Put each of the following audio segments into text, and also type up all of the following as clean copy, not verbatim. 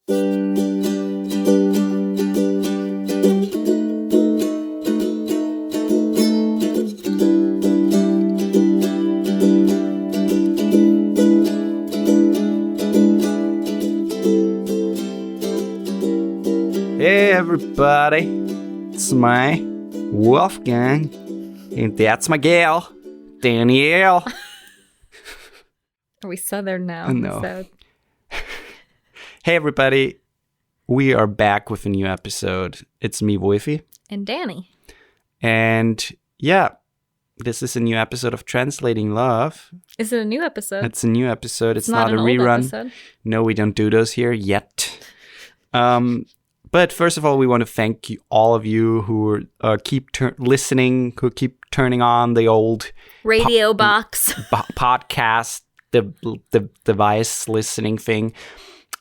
Hey everybody, it's my Wolfgang, and that's my gal, Danielle. Are we Southern now? No. So, Hey everybody, we are back with a new episode. It's me, Wolfie. and Danny. And yeah, this is a new episode of Translating Love. Is it a new episode? It's a new episode. It's not a an old rerun. episode. No, we don't do those here yet. But first of all, we want to thank you, all of you who keep listening, who keep turning on the old Radio box. podcast, the device listening thing,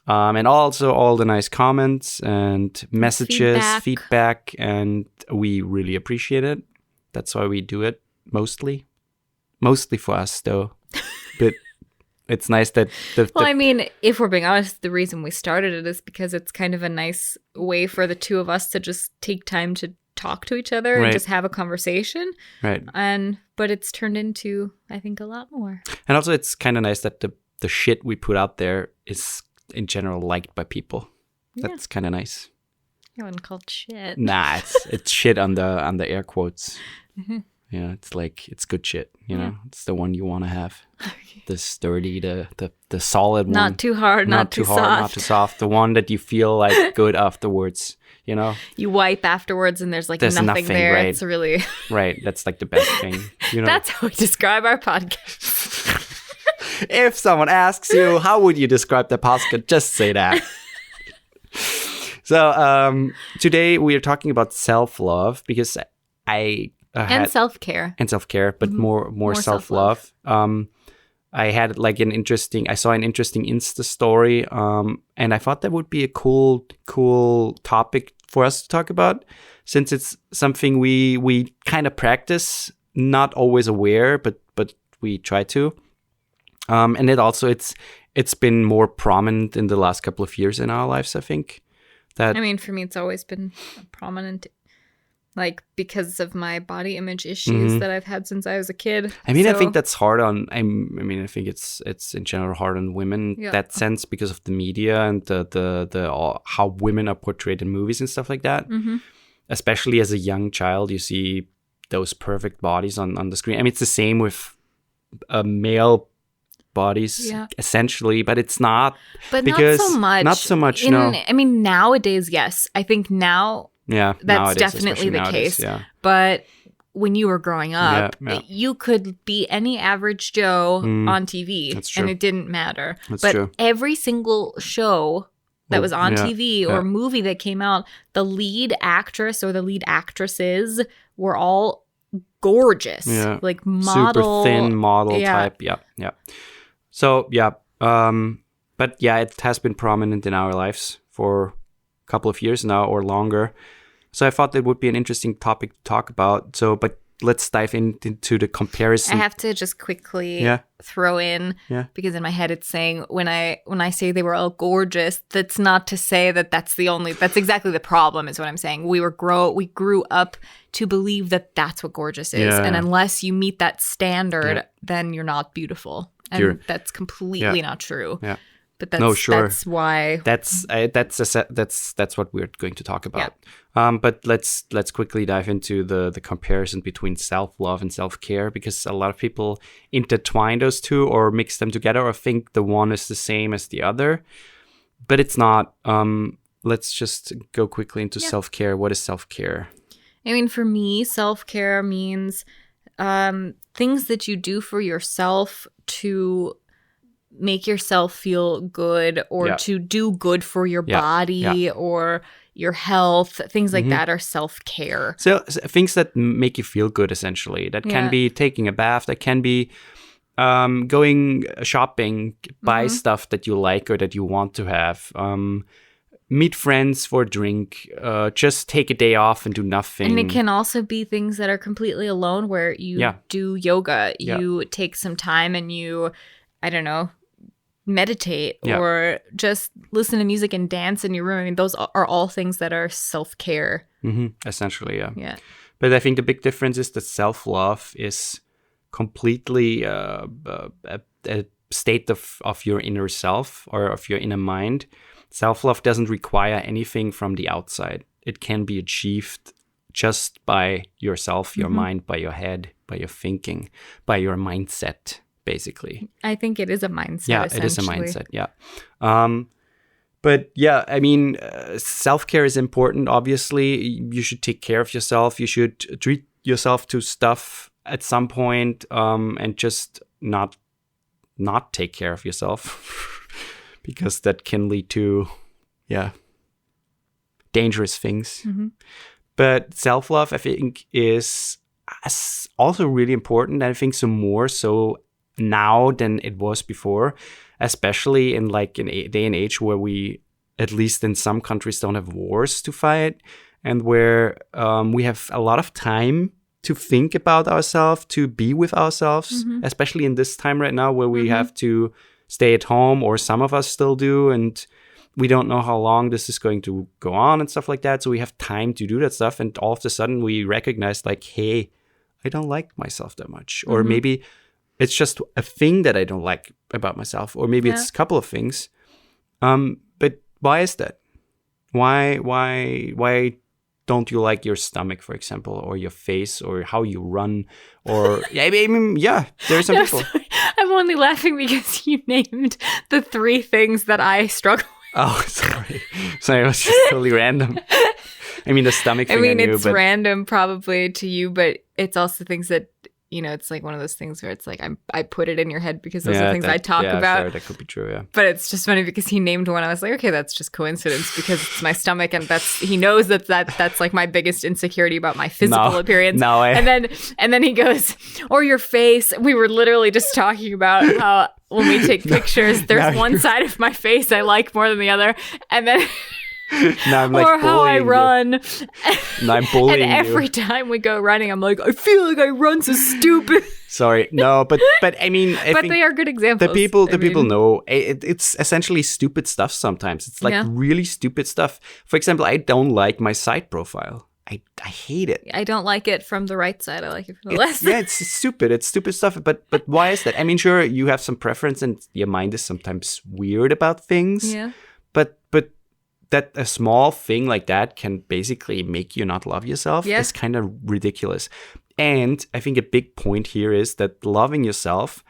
and also all the nice comments and messages, feedback, and we really appreciate it. That's why we do it mostly for us though. But it's nice that Well, I mean, if we're being honest, the reason we started it is because it's kind of a nice way for the two of us to just take time to talk to each other and just have a conversation. Right. But it's turned into, I think, a lot more. And also it's kind of nice that the shit we put out there is in general liked by people. Yeah. That's kind of nice. I wouldn't call it shit. Nah, it's shit on the air quotes. Mm-hmm. Yeah, it's like, it's good shit, you know? It's the one you want to have. The sturdy, the solid one. Not too hard, not too soft. Not too soft. The one that you feel like good afterwards, you know? You wipe afterwards and there's nothing there. Right. It's really... Right, that's like the best thing. You know? That's how we describe our podcast. If someone asks you, how would you describe the podcast? Just say that. So today we are talking about self-love because and self-care. And self-care, but more self-love. I had like I saw an interesting Insta story, and I thought that would be a cool topic for us to talk about, since it's something we kind of practice, not always aware, but we try to. And it's been more prominent in the last couple of years in our lives, I think. I mean, for me, it's always been prominent, like, because of my body image issues that I've had since I was a kid. I mean, I think that's hard on. I think it's in general hard on women that sense, because of the media and the how women are portrayed in movies and stuff like that. Mm-hmm. Especially as a young child, you see those perfect bodies on the screen. I mean, it's the same with male bodies, essentially, but it's not. But not so much. Not so much. No. I mean, nowadays, yes. I think now. Yeah, that's definitely the case. Yeah. But when you were growing up, you could be any average Joe on TV, and it didn't matter. That's but true. Every single show that was on TV or movie that came out, the lead actress or the lead actresses were all gorgeous, like model, super thin model type. Yeah. So but yeah, it has been prominent in our lives for a couple of years now or longer. So I thought that would be an interesting topic to talk about. So, but let's dive into the comparison. I have to just quickly throw in, because in my head it's saying when I say they were all gorgeous, that's not to say that that's exactly the problem, is what I'm saying. We grew up to believe that that's what gorgeous is. And unless you meet that standard, then you're not beautiful. And that's completely not true. Yeah. But that's why that's what we're going to talk about. But let's quickly dive into the comparison between self-love and self-care, because a lot of people intertwine those two or mix them together or think the one is the same as the other, but it's not. Let's just go quickly into self-care. What is self-care? I mean, for me, self-care means things that you do for yourself to make yourself feel good, or to do good for your body or your health. Things like that are self-care. So things that make you feel good, essentially. That can be taking a bath. That can be going shopping, buy stuff that you like or that you want to have. Meet friends for a drink. Just take a day off and do nothing. And it can also be things that are completely alone, where you do yoga. You take some time and you, I don't know, meditate or just listen to music and dance in your room. I mean, those are all things that are self-care. Essentially, yeah. Yeah. But I think the big difference is that self-love is completely a state of your inner self or of your inner mind. Self-love doesn't require anything from the outside. It can be achieved just by yourself, your mind, by your head, by your thinking, by your mindset, basically. I think it is a mindset. Yeah, it is a mindset. Yeah. But yeah, I mean, self-care is important. Obviously, you should take care of yourself. You should treat yourself to stuff at some point, and just not take care of yourself, because that can lead to, dangerous things. But self-love, I think, is also really important. I think so more so now than it was before, especially in like in a day and age where we, at least in some countries, don't have wars to fight, and where we have a lot of time to think about ourselves, to be with ourselves, especially in this time right now where we have to stay at home, or some of us still do, and we don't know how long this is going to go on and stuff like that. So we have time to do that stuff, and all of a sudden we recognize like, hey, I don't like myself that much, or maybe it's just a thing that I don't like about myself, or maybe it's a couple of things. But why is that? Why don't you like your stomach, for example, or your face, or how you run, or I mean, there are some people. Sorry. I'm only laughing because you named the 3 things that I struggle with. Oh, sorry. Sorry, it was just totally random. I mean, the stomach thing I knew, it's random probably to you, but it's also things that, you know, it's like one of those things where it's like I put it in your head because those are things I talk about. Sure, that could be true, yeah. But it's just funny because he named one. I was like, okay, that's just coincidence because it's my stomach, and he knows that's like my biggest insecurity about my physical appearance. And then he goes, or your face. We were literally just talking about how when we take pictures, there's one side of my face I like more than the other, and then. Now I'm like, or how I run. No, I'm bullying and every time we go running, I'm like, I feel like I run so stupid. Sorry, no, but I mean, but they are good examples. The people know it's essentially stupid stuff. Sometimes it's like really stupid stuff. For example, I don't like my side profile. I hate it. I don't like it from the right side. I like it from the left side. Yeah, it's stupid. It's stupid stuff. But why is that? I mean, sure, you have some preference, and your mind is sometimes weird about things. Yeah. But that a small thing like that can basically make you not love yourself is kind of ridiculous. And I think a big point here is that loving yourself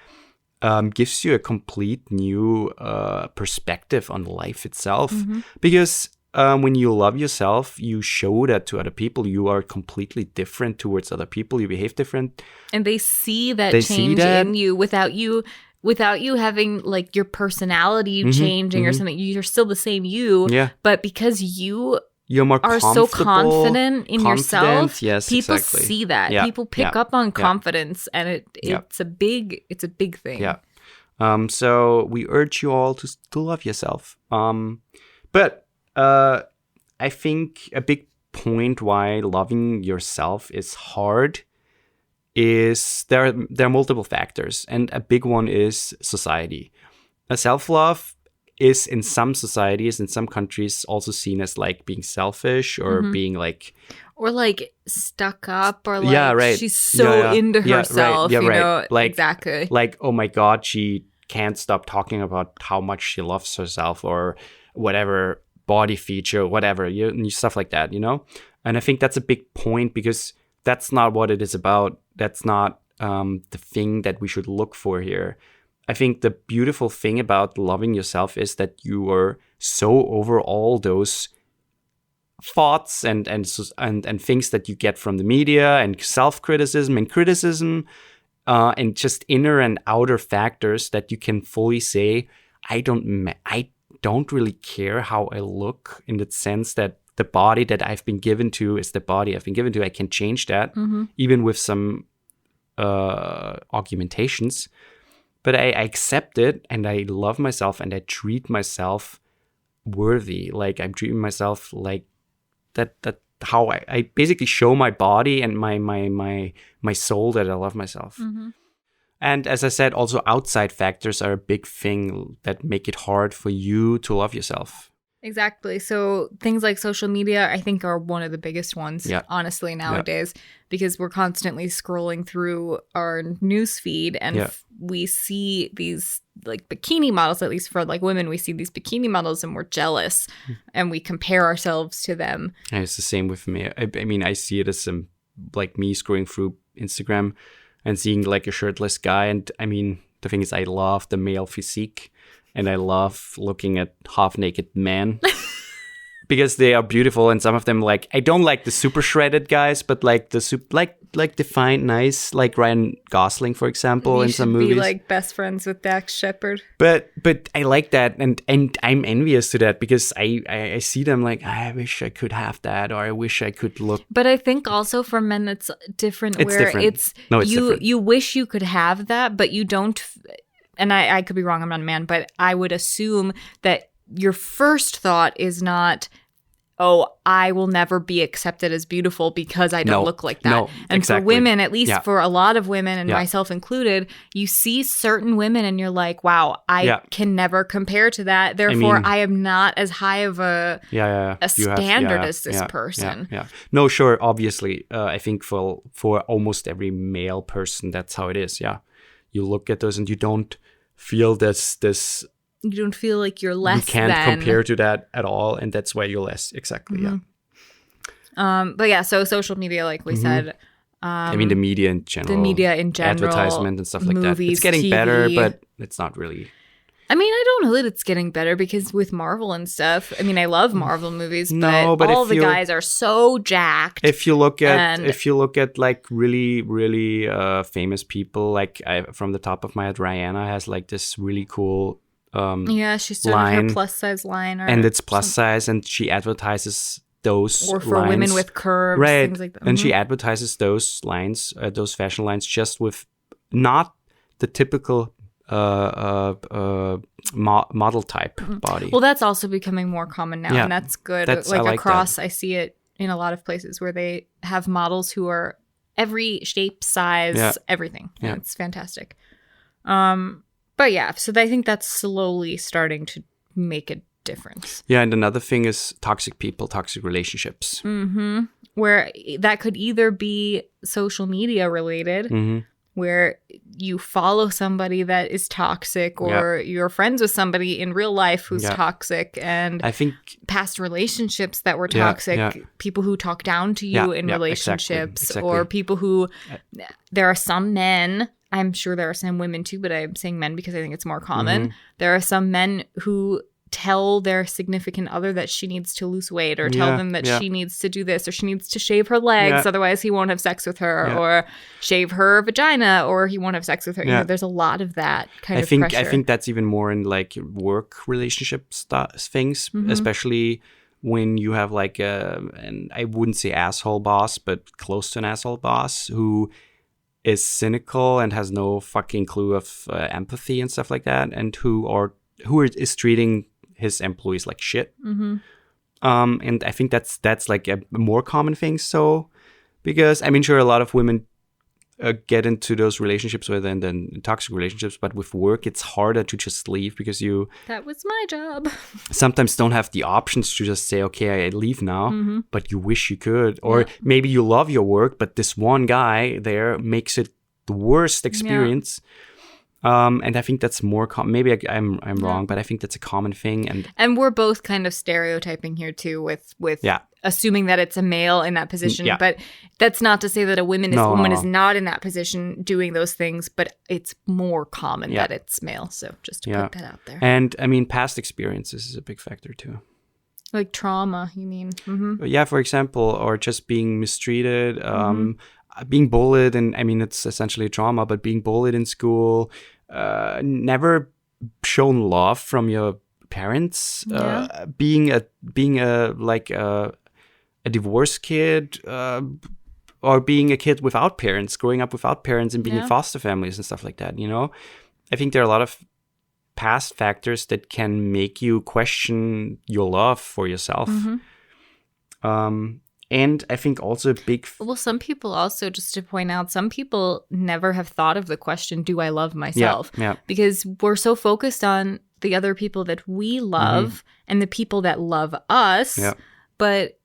gives you a complete new perspective on life itself. Because when you love yourself, you show that to other people. You are completely different towards other people. You behave different. And they see that change in you without you having like your personality changing or something. You're still the same you. Yeah. But because you're more are so confident in yourself, people see that. Yeah. People pick up on confidence, and it's a big thing. Yeah. So we urge you all to love yourself. But I think a big point why loving yourself is hard is there are multiple factors, and a big one is society. Self-love is in some societies, in some countries, also seen as like being selfish or being like, or like stuck up, or like she's so into herself. You know, like, exactly. Like, oh my God, she can't stop talking about how much she loves herself, or whatever body feature, whatever, stuff like that, you know? And I think that's a big point, because that's not what it is about. That's not the thing that we should look for here. I think the beautiful thing about loving yourself is that you are so over all those thoughts and things that you get from the media, and self-criticism and criticism, and just inner and outer factors, that you can fully say, I don't really care how I look, in the sense that the body that I've been given to is the body I've been given to. I can change that, even with some augmentations. But I accept it, and I love myself, and I treat myself worthy. Like, I'm treating myself like that. How I basically show my body and my soul that I love myself. And as I said, also outside factors are a big thing that make it hard for you to love yourself. Exactly. So things like social media, I think, are one of the biggest ones, honestly, nowadays, because we're constantly scrolling through our news feed and we see these like bikini models, at least for like women, we see these bikini models and we're jealous and we compare ourselves to them. And it's the same with me. I mean, I see it as like me scrolling through Instagram and seeing like a shirtless guy. And I mean, the thing is, I love the male physique. And I love looking at half-naked men because they are beautiful. And some of them, like, I don't like the super shredded guys, but like the like defined, nice, like Ryan Gosling, for example, in some movies. Be like best friends with Dax Shepard. But I like that, and I'm envious to that because I see them like, I wish I could have that, or I wish I could look. But I think also for men that's different. It's different. It's different. You wish you could have that, but you don't. And I could be wrong, I'm not a man, but I would assume that your first thought is not, oh, I will never be accepted as beautiful because I don't look like that. No, and exactly. for women, at least for a lot of women and myself included, you see certain women and you're like, wow, I can never compare to that. Therefore, I am not as high of a standard as this person. Yeah. No, sure, obviously. I think for almost every male person, that's how it is, You look at those and you don't feel this. You don't feel like you're less. You can't compare to that at all, and that's why you're less. Exactly. But so social media, like we said. I mean, the media in general, advertisement and stuff like that. It's getting TV. better, but it's not really. I mean, I don't know that it's getting better because with Marvel and stuff, I mean, I love Marvel movies, but all the guys are so jacked. If you look at like really, really famous people, like from the top of my head, Rihanna has like this really cool she started her plus size line. And it's plus size, and she advertises those or for lines. Women with curves, right. Things like that. And she advertises those lines, those fashion lines, just with not the typical model type body. Well, that's also becoming more common now, and that's good. I see it in a lot of places where they have models who are every shape, size, everything. Yeah. And it's fantastic. But so I think that's slowly starting to make a difference. Yeah, and another thing is toxic people, toxic relationships. Where that could either be social media related, where you follow somebody that is toxic, or you're friends with somebody in real life who's toxic, and I think past relationships that were toxic, people who talk down to you in relationships, exactly. or people who, there are some men, I'm sure there are some women too, but I'm saying men because I think it's more common. There are some men who tell their significant other that she needs to lose weight, or tell them that she needs to do this, or she needs to shave her legs, otherwise he won't have sex with her, or shave her vagina, or he won't have sex with her. You know, there's a lot of that kind of pressure. I think that's even more in like work relationship things, especially when you have like and I wouldn't say asshole boss, but close to an asshole boss who is cynical and has no fucking clue of empathy and stuff like that, and who is treating his employees like shit. And I think that's like a more common thing. So, because I mean, sure, a lot of women get into those relationships with and then toxic relationships, but with work, it's harder to just leave because that was my job. Sometimes don't have the options to just say, okay, I leave now, but you wish you could, or maybe you love your work, but this one guy there makes it the worst experience. And I think that's more common. Maybe I'm wrong, but I think that's a common thing. And we're both kind of stereotyping here too, with assuming that it's a male in that position. But that's not to say that a woman is not in that position doing those things, but it's more common that it's male. So just to put that out there. And I mean, past experiences is a big factor too. Like trauma, you mean? Yeah, for example, or just being mistreated, being bullied, and I mean, it's essentially trauma, but being bullied in school. Never shown love from your parents, being a divorced kid, or being a kid without parents, growing up without parents, and being in foster families and stuff like that. You know, I think there are a lot of past factors that can make you question your love for yourself. And I think also a big... Well, some people also, just to point out, some people never have thought of the question, do I love myself? Yeah. Because we're so focused on the other people that we love and the people that love us. Yeah. But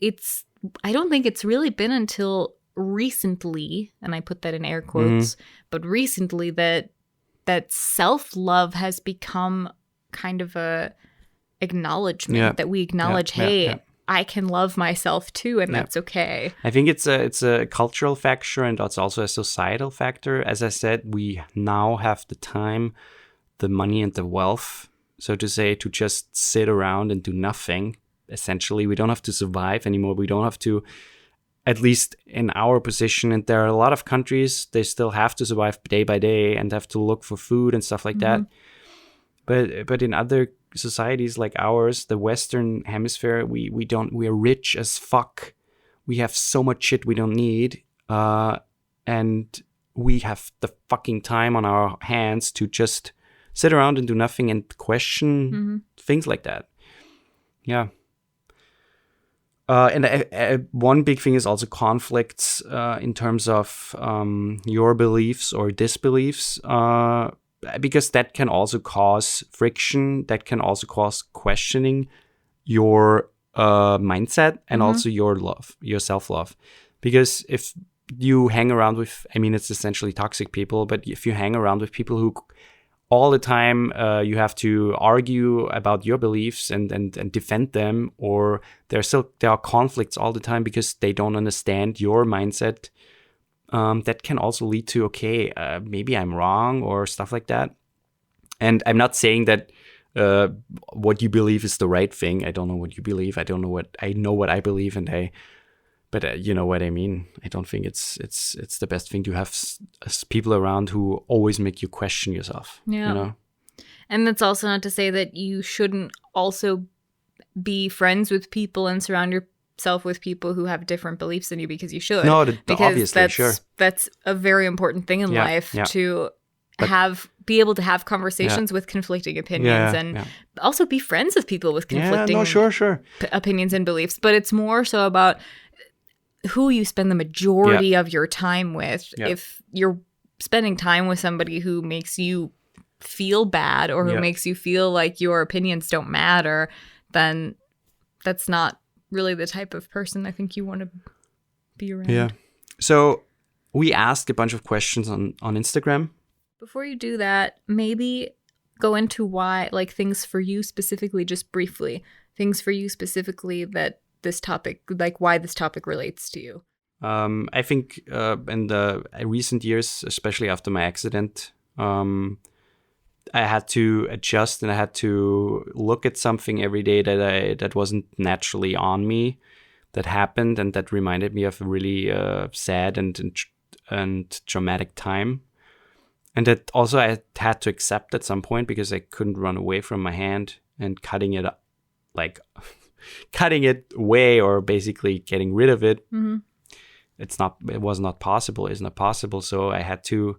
I don't think it's really been until recently, and I put that in air quotes, but recently that self-love has become kind of a acknowledgement that we acknowledge, hey, I can love myself too, and that's okay. I think it's a cultural factor, and it's also a societal factor. As I said, we now have the time, the money, and the wealth, so to say, to just sit around and do nothing. Essentially, we don't have to survive anymore. We don't have to, at least in our position, and there are a lot of countries, they still have to survive day by day and have to look for food and stuff like that. But in other societies like ours, the Western Hemisphere, we're rich as fuck. We have so much shit we don't need, and we have the fucking time on our hands to just sit around and do nothing and question things like that. Yeah. And one big thing is also conflicts in terms of your beliefs or disbeliefs. Because that can also cause friction, that can also cause questioning your mindset and also your self-love. Because if you hang around with, I mean, it's essentially toxic people, but if you hang around with people who all the time you have to argue about your beliefs and defend them, or there are conflicts all the time because they don't understand your mindset, that can also lead to, maybe I'm wrong or stuff like that. And I'm not saying that what you believe is the right thing. I don't know what you believe. I know what I believe, but you know what I mean. I don't think it's the best thing to have people around who always make you question yourself. Yeah. You know? And that's also not to say that you shouldn't also be friends with people and surround yourself with people who have different beliefs than you, because you should. No, because obviously, sure. That's a very important thing in life to be able to have conversations with conflicting opinions and also be friends with people with conflicting opinions and beliefs. But it's more so about who you spend the majority of your time with. If you're spending time with somebody who makes you feel bad or who makes you feel like your opinions don't matter, then that's not really the type of person I think you want to be around. Yeah. So we asked a bunch of questions on Instagram. Before you do that, maybe go into why, like, things for you specifically, just briefly, things for you specifically that this topic, like why this topic relates to you. I think in the recent years, especially after my accident, I had to adjust and I had to look at something every day that wasn't naturally on me, that happened and that reminded me of a really sad and traumatic time. And that also I had to accept at some point, because I couldn't run away from my hand, and cutting it away or basically getting rid of it. Mm-hmm. It was not possible. It's not possible. So I had to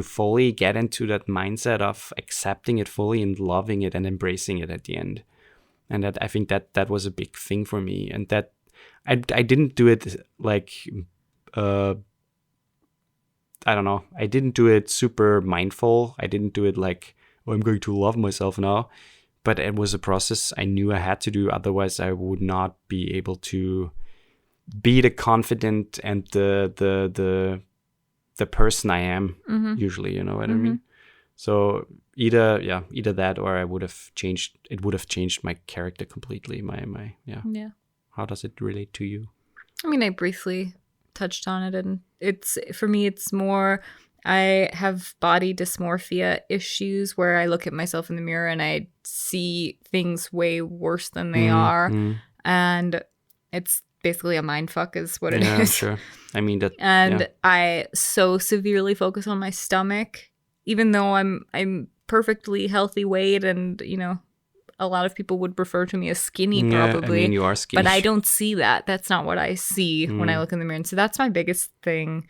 fully get into that mindset of accepting it fully and loving it and embracing it at the end. And that, I think that was a big thing for me. And that I didn't do it like, I don't know. I didn't do it super mindful. I didn't do it like, oh, I'm going to love myself now. But it was a process I knew I had to do. Otherwise, I would not be able to be the confident and the person I am usually. You know what I mean? So either that, or it would have changed my character completely. Yeah. How does it relate to you? I mean, I briefly touched on it, and for me it's more, I have body dysmorphia issues where I look at myself in the mirror and I see things way worse than they are, and it's basically a mind fuck is what it is. Yeah, sure. I mean that. And I so severely focus on my stomach, even though I'm perfectly healthy weight, and you know, a lot of people would refer to me as skinny, probably. I mean, you are skinny. But I don't see that. That's not what I see when I look in the mirror. And so that's my biggest thing,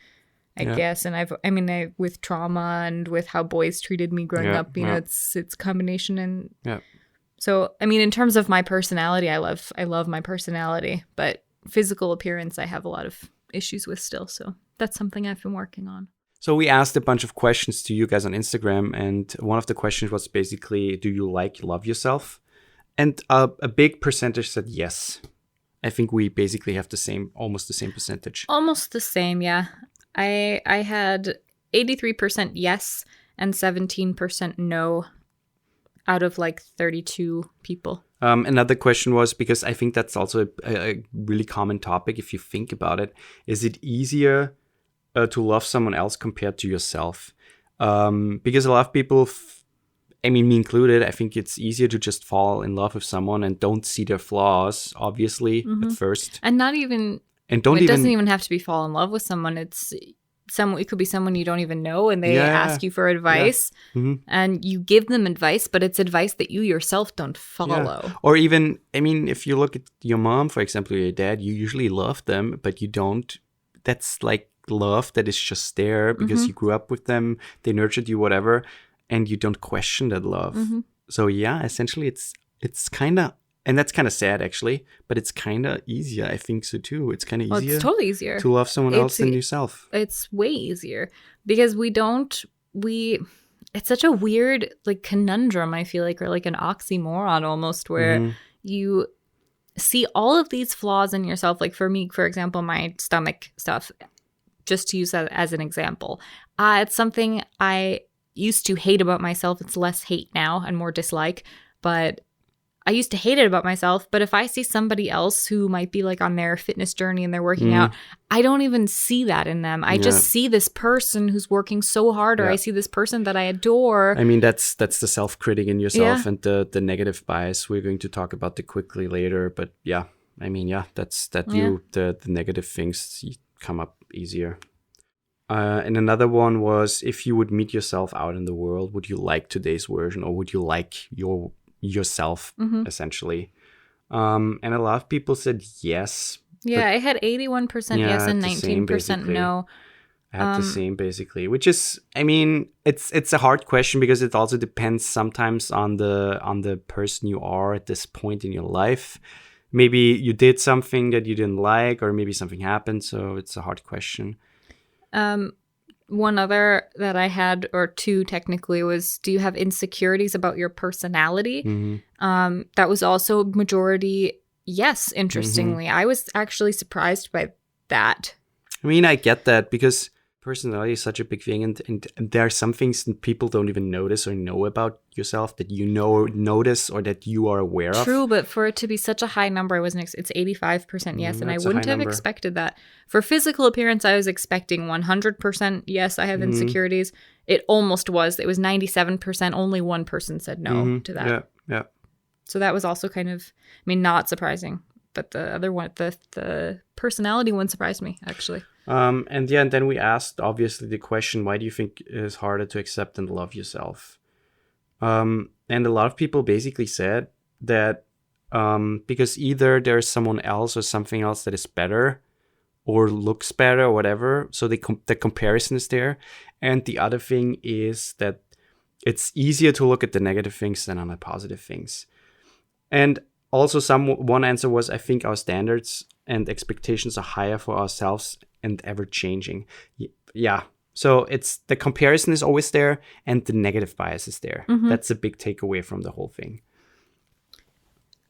I guess. And I with trauma and with how boys treated me growing up, you know, it's a combination. And so, I mean, in terms of my personality, I love my personality. But physical appearance I have a lot of issues with still. So that's something I've been working on. So we asked a bunch of questions to you guys on Instagram, and one of the questions was basically, do you love yourself? And a big percentage said yes. I think we basically have almost the same percentage. Almost the same, yeah. I had 83% yes and 17% no out of like 32 people. Another question was, because I think that's also a really common topic if you think about it, is it easier to love someone else compared to yourself? Because a lot of people, me included, I think it's easier to just fall in love with someone and don't see their flaws, obviously, at first. And not even, it doesn't even have to be fall in love with someone. It could be someone you don't even know, and they ask you for advice, and you give them advice, but it's advice that you yourself don't follow. Yeah. Or even, if you look at your mom, for example, or your dad, you usually love them, but you don't. That's like love that is just there because you grew up with them, they nurtured you, whatever, and you don't question that love. So yeah, essentially it's kind of, and that's kind of sad actually, but it's kind of easier. I think so too. It's kind of easier. It's totally easier to love someone else than yourself. It's way easier because it's such a weird like conundrum, I feel like, or like an oxymoron almost, where you see all of these flaws in yourself. Like for me, for example, my stomach stuff, just to use that as an example, it's something I used to hate about myself. It's less hate now and more dislike, but I used to hate it about myself. But if I see somebody else who might be like on their fitness journey and they're working out, I don't even see that in them. I just see this person who's working so hard, or I see this person that I adore. That's the self-critic in yourself and the negative bias. We're going to talk about it quickly later, but the negative things come up easier. And another one was, if you would meet yourself out in the world, would you like today's version, or would you like yourself, essentially? And a lot of people said yes. Yeah, I had 81% yes and 19% no. I had the same basically, which is, it's a hard question because it also depends sometimes on the person you are at this point in your life. Maybe you did something that you didn't like, or maybe something happened, so it's a hard question. One other that I had, or two technically, was, do you have insecurities about your personality? That was also majority yes, interestingly. I was actually surprised by that. I get that, because personality is such a big thing, and there are some things that people don't even notice or know about yourself that notice or that you are aware of. True, but for it to be such a high number, it's 85% yes, and I wouldn't have expected that. For physical appearance, I was expecting 100% yes, I have insecurities. It almost was. It was 97%. Only one person said no to that. Yeah. So that was also kind of, not surprising. But the other one, the personality one, surprised me, actually. And then we asked, obviously, the question, why do you think it is harder to accept and love yourself? And a lot of people basically said that because either there's someone else or something else that is better or looks better or whatever, so the comparison is there. And the other thing is that it's easier to look at the negative things than on the positive things. And also one answer was, I think our standards and expectations are higher for ourselves and ever changing. Yeah. So it's the comparison is always there, and the negative bias is there. That's a big takeaway from the whole thing.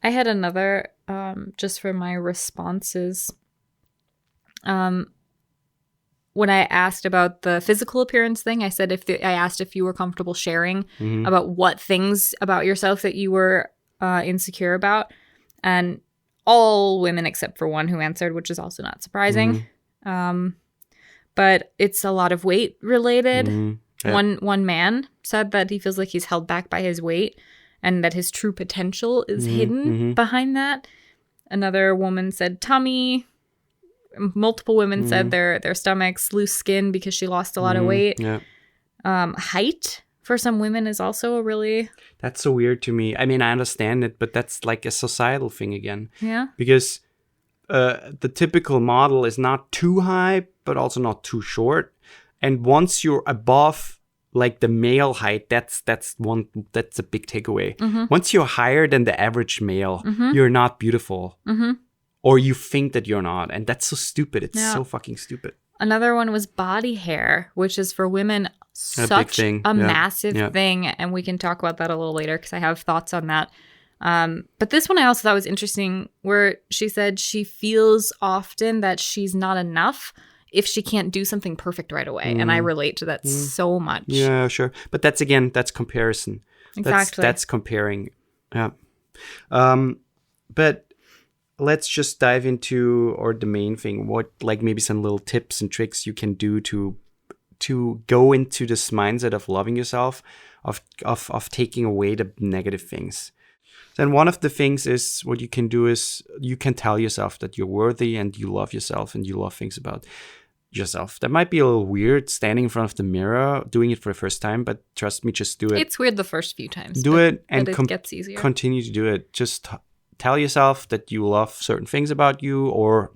I had another, just for my responses. When I asked about the physical appearance thing, I said I asked if you were comfortable sharing about what things about yourself that you were insecure about, and all women except for one who answered, which is also not surprising. But it's a lot of weight related. Yeah. One man said that he feels like he's held back by his weight and that his true potential is hidden behind that. Another woman said tummy. Multiple women said their stomachs, loose skin because she lost a lot of weight. Yeah. Height for some women is also a really... That's so weird to me. I understand it, but that's like a societal thing again. Yeah. Because the typical model is not too high, but also not too short. And once you're above like the male height, that's a big takeaway. Once you're higher than the average male, you're not beautiful. or you think that you're not. And that's so stupid. It's so fucking stupid. Another one was body hair, which is for women such a massive thing. And we can talk about that a little later because I have thoughts on that. But this one I also thought was interesting, where she said she feels often that she's not enough if she can't do something perfect right away. And I relate to that so much. Yeah, sure. But that's comparison. Exactly. That's comparing. Yeah. But let's just dive into, or the main thing, what, like, maybe some little tips and tricks you can do to go into this mindset of loving yourself, of taking away the negative things. Then one of the things is, what you can do is you can tell yourself that you're worthy and you love yourself and you love things about yourself. That might be a little weird, standing in front of the mirror, doing it for the first time, but trust me, just do it. It's weird the first few times. Do it, and it gets easier. Continue to do it. Just tell yourself that you love certain things about you, or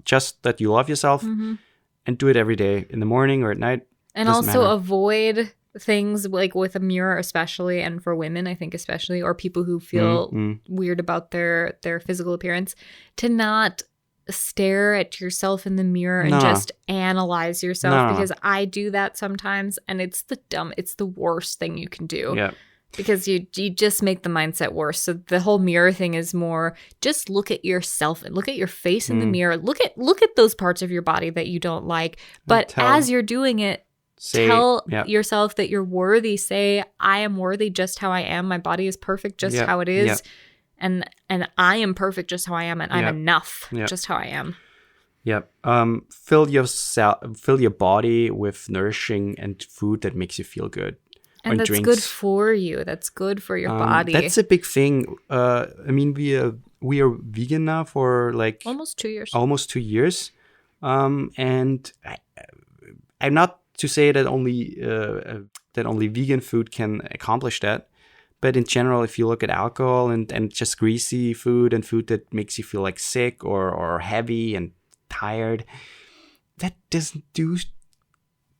just that you love yourself, and do it every day, in the morning or at night. And also avoid things like with a mirror, especially, and for women, I think especially, or people who feel weird about their physical appearance, to not stare at yourself in the mirror and just analyze yourself, because I do that sometimes, and it's the worst thing you can do. Yeah. Because you just make the mindset worse. So the whole mirror thing is more just look at yourself and look at your face in the mirror. Look at those parts of your body that you don't like. But as you're doing it, tell yourself that you're worthy. Say, I am worthy just how I am. My body is perfect just how it is. And I am perfect just how I am, and I'm enough just how I am. Yep. Fill your body with nourishing and food that makes you feel good. And that's drinks. Good for you. That's good for your body. That's a big thing. I mean, we are vegan now for like almost 2 years. And I'm not to say that only vegan food can accomplish that. But in general, if you look at alcohol and just greasy food and food that makes you feel like sick or heavy and tired, that doesn't do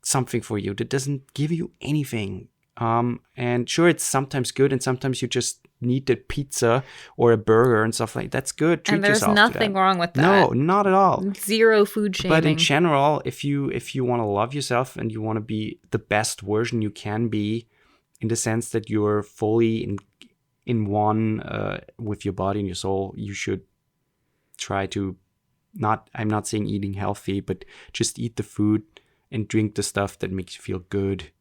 something for you. That doesn't give you anything. And sure, it's sometimes good, and sometimes you just need a pizza or a burger and stuff like that. That's good. Treat yourself. And there's nothing wrong with that. No, not at all. Zero food shaming. But in general, if you want to love yourself and you want to be the best version you can be, in the sense that you're fully in one with your body and your soul, you should try to I'm not saying eating healthy, but just eat the food and drink the stuff that makes you feel good.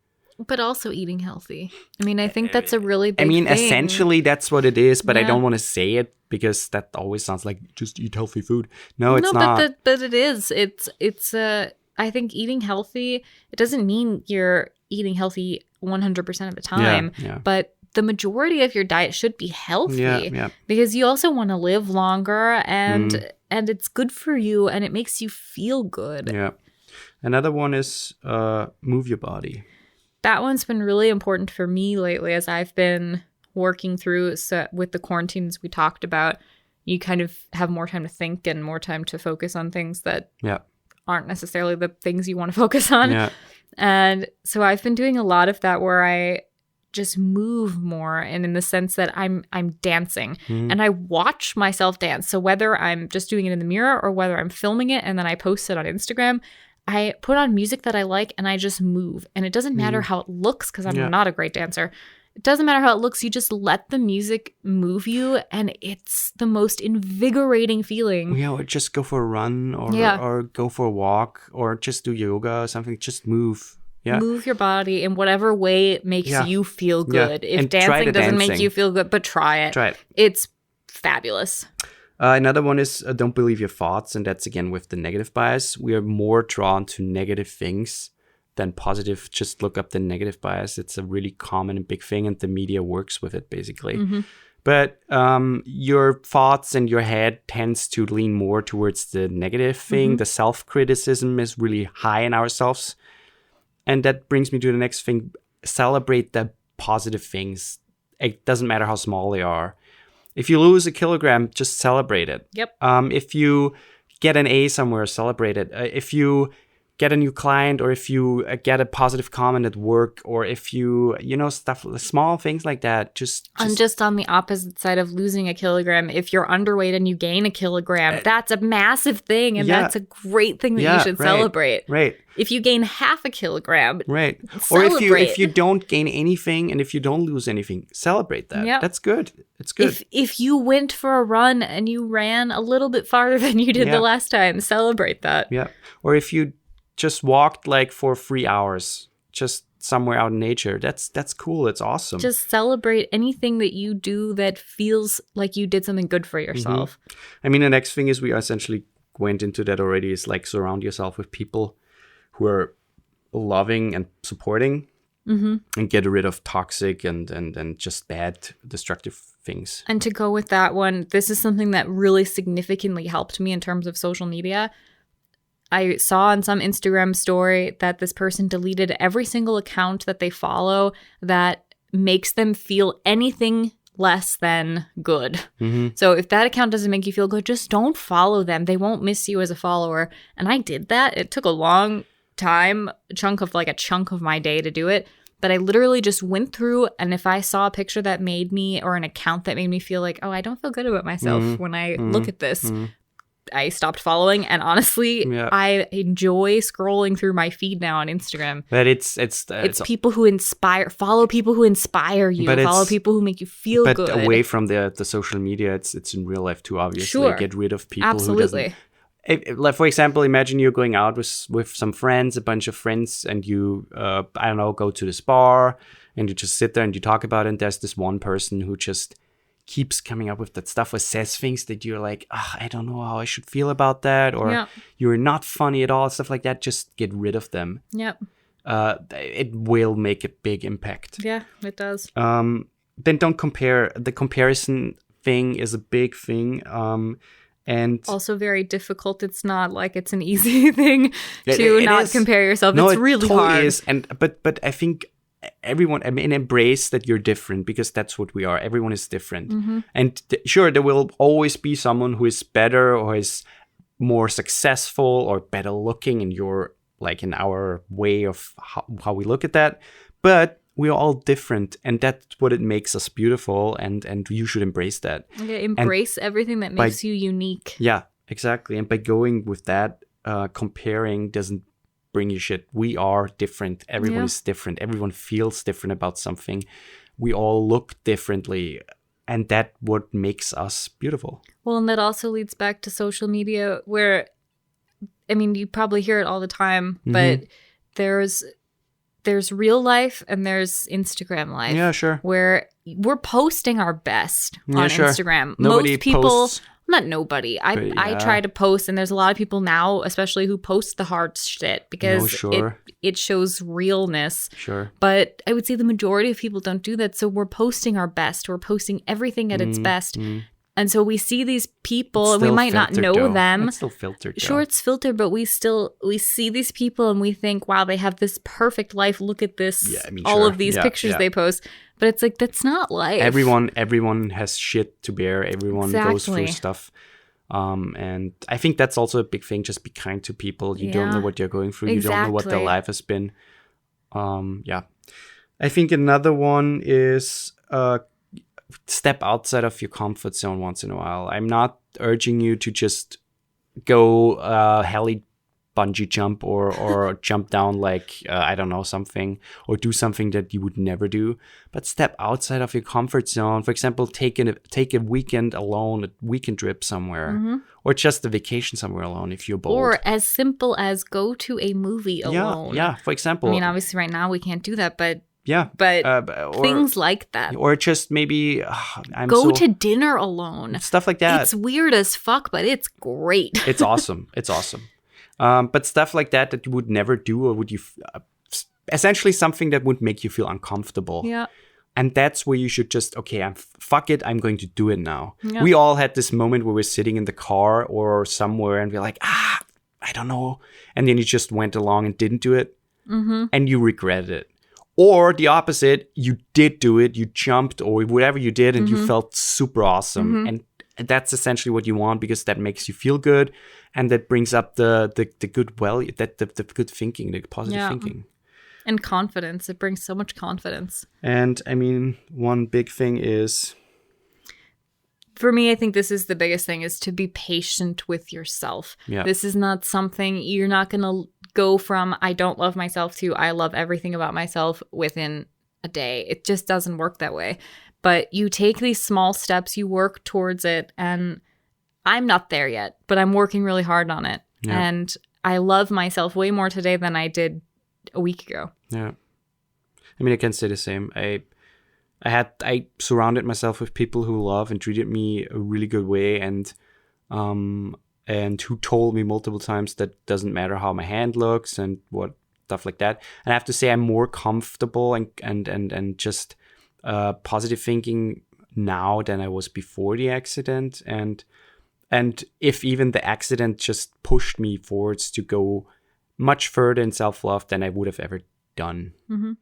But also eating healthy. I mean, I think that's a really big thing. Essentially, that's what it is, but I don't want to say it because that always sounds like just eat healthy food. No, it's not. But it is. It's I think eating healthy, it doesn't mean you're eating healthy 100% of the time, but the majority of your diet should be healthy because you also want to live longer, and it's good for you, and it makes you feel good. Yeah. Another one is move your body. That one's been really important for me lately as I've been working through. So with the quarantines we talked about, you kind of have more time to think and more time to focus on things that aren't necessarily the things you want to focus on. Yeah. And so I've been doing a lot of that where I just move more, and in the sense that I'm dancing and I watch myself dance. So whether I'm just doing it in the mirror or whether I'm filming it and then I post it on Instagram, I put on music that I like and I just move. And it doesn't matter how it looks, because I'm not a great dancer. It doesn't matter how it looks. You just let the music move you, and it's the most invigorating feeling. Yeah, or just go for a run or go for a walk or just do yoga or something. Just move. Yeah. Move your body in whatever way it makes you feel good. If dancing doesn't make you feel good, but try it. It's fabulous. Another one is don't believe your thoughts. And that's, again, with the negative bias. We are more drawn to negative things than positive. Just look up the negative bias. It's a really common and big thing, and the media works with it, basically. But your thoughts and your head tends to lean more towards the negative thing. The self-criticism is really high in ourselves. And that brings me to the next thing. Celebrate the positive things. It doesn't matter how small they are. If you lose a kilogram, just celebrate it. Yep. If you get an A somewhere, celebrate it. If you get a new client, or if you get a positive comment at work, or if you, stuff, small things like that. Just on the opposite side of losing a kilogram, if you're underweight and you gain a kilogram, that's a massive thing. And that's a great thing that you should celebrate. Right. If you gain half a kilogram, right. Celebrate. Or if you don't gain anything, and if you don't lose anything, celebrate that. Yep. That's good. It's good. If you went for a run and you ran a little bit farther than you did the last time, celebrate that. Yeah. Or if you just walked like for 3 hours, just somewhere out in nature, that's cool. It's awesome. Just celebrate anything that you do that feels like you did something good for yourself. I mean, the next thing is, we essentially went into that already, is like surround yourself with people who are loving and supporting, and get rid of toxic and just bad, destructive things. And to go with that one, this is something that really significantly helped me in terms of social media. I saw on some Instagram story that this person deleted every single account that they follow that makes them feel anything less than good. So if that account doesn't make you feel good, just don't follow them. They won't miss you as a follower. And I did that. It took a long time, a chunk of my day to do it. But I literally just went through, and if I saw a picture that made me, or an account that made me feel like, oh, I don't feel good about myself when I look at this, I stopped following. And honestly, I enjoy scrolling through my feed now on Instagram. But it's people who inspire. Follow people who inspire you. Follow people who make you feel good. But away from the social media, it's in real life too. Obviously, sure. Get rid of people Absolutely. who doesn't. Like, for example, imagine you're going out with some friends, a bunch of friends, and you, I don't know, go to this bar, and you just sit there and you talk about it. And there's this one person who just keeps coming up with that stuff, or says things that you're like, I don't know how I should feel about that, or you're not funny at all, stuff like that. Just get rid of them. Yep. It will make a big impact. Yeah, it does. Then don't compare. The comparison thing is a big thing. And also very difficult. It's not like it's an easy thing to not compare yourself. No, it's really totally hard. Is. But I think everyone, embrace that you're different, because that's what we are. Everyone is different. And sure, there will always be someone who is better, or is more successful, or better looking in our way of how we look at that. But we are all different, and that's what it makes us beautiful, and you should embrace that. Okay, embrace everything that makes you unique. Yeah, exactly. And by going with that, comparing doesn't bring you shit. We are different. Everyone is different. Everyone feels different about something. We all look differently, and that's what makes us beautiful. Well, and that also leads back to social media, where, I mean, you probably hear it all the time, but there's real life and there's Instagram life. Yeah, sure. Where we're posting our best on Instagram. Nobody Most people, posts. not nobody. I try to post, and there's a lot of people now, especially, who post the hard shit because it shows realness. Sure. But I would say the majority of people don't do that. So we're posting our best. We're posting everything at its best. And so we see these people, and we might not know them. It's still filtered. Sure, it's filtered, but we see these people, and we think, wow, they have this perfect life. Look at this, all of these pictures they post. But it's like, that's not life. Everyone has shit to bear. Everyone goes through stuff. And I think that's also a big thing. Just be kind to people. You don't know what you're going through. Exactly. You don't know what their life has been. I think another one is step outside of your comfort zone once in a while. I'm not urging you to just go heli bungee jump or jump down I don't know, something, or do something that you would never do. But step outside of your comfort zone. For example, take a weekend alone, a weekend trip somewhere, or just a vacation somewhere alone if you're bold. Or as simple as go to a movie alone. Yeah, for example. I mean, obviously right now we can't do that, but yeah, but things like that. Or just maybe go to dinner alone. Stuff like that. It's weird as fuck, but it's great. It's awesome. It's awesome. But stuff like that you would never do, or would you essentially something that would make you feel uncomfortable. Yeah. And that's where you should just, fuck it, I'm going to do it now. Yeah. We all had this moment where we're sitting in the car or somewhere and we're like, I don't know. And then you just went along and didn't do it. And you regretted it. Or the opposite, you did do it, you jumped or whatever you did, and you felt super awesome. And that's essentially what you want, because that makes you feel good, and that brings up the good the good thinking, the positive thinking. And confidence. It brings so much confidence. And I mean, one big thing is, for me, I think this is the biggest thing, is to be patient with yourself. Yeah. This is not something, you're not going to go from I don't love myself to I love everything about myself within a day. It just doesn't work that way. But you take these small steps, you work towards it, and I'm not there yet, but I'm working really hard on it. Yeah. And I love myself way more today than I did a week ago. Yeah. I mean, I can say the same. I surrounded myself with people who love and treated me a really good way, and who told me multiple times that doesn't matter how my hand looks and what stuff like that. And I have to say, I'm more comfortable and just positive thinking now than I was before the accident. And if even the accident just pushed me forwards to go much further in self-love than I would have ever done. Mm-hmm.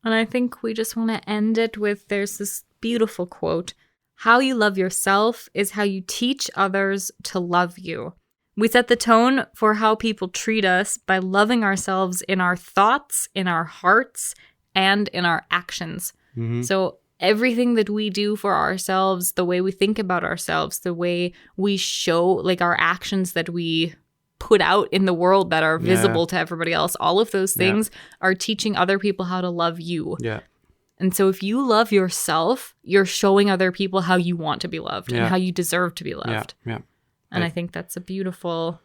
And I think we just want to end it with, there's this beautiful quote: how you love yourself is how you teach others to love you. We set the tone for how people treat us by loving ourselves in our thoughts, in our hearts, and in our actions. Mm-hmm. So everything that we do for ourselves, the way we think about ourselves, the way we show, like our actions that we put out in the world that are visible to everybody else, all of those things are teaching other people how to love you. Yeah. And so if you love yourself, you're showing other people how you want to be loved and how you deserve to be loved. Yeah. And I think that's a beautiful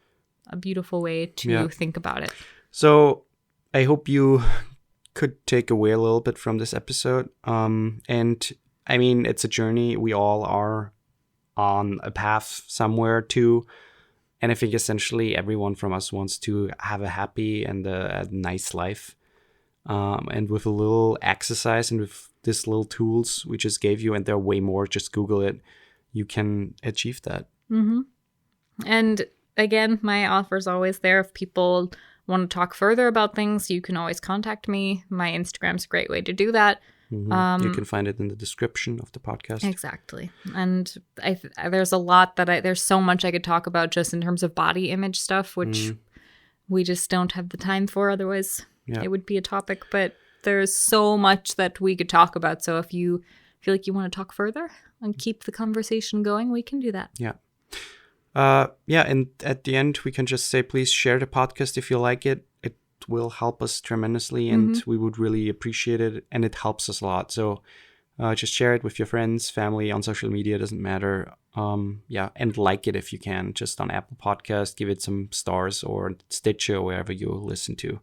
way to think about it. So I hope you could take away a little bit from this episode. And I mean, it's a journey. We all are on a path somewhere too. And I think essentially everyone from us wants to have a happy and a nice life. And with a little exercise and with these little tools we just gave you, and there are way more, just Google it, you can achieve that. Mm-hmm. And again, my offer is always there. If people want to talk further about things, you can always contact me. My Instagram's a great way to do that. Mm-hmm. You can find it in the description of the podcast. Exactly. And there's a lot there's so much I could talk about just in terms of body image stuff, which we just don't have the time for. Otherwise, it would be a topic. But there's so much that we could talk about. So if you feel like you want to talk further and keep the conversation going, we can do that. Yeah. And at the end, we can just say, please share the podcast if you like it. It will help us tremendously, and we would really appreciate it, and it helps us a lot. So just share it with your friends, family, on social media, doesn't matter. And like it if you can, just on Apple Podcast, give it some stars, or Stitcher, or wherever you listen to.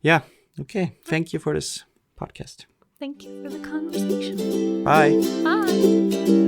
Yeah. Okay. Thank you for this podcast. Thank you for the conversation. Bye. Bye.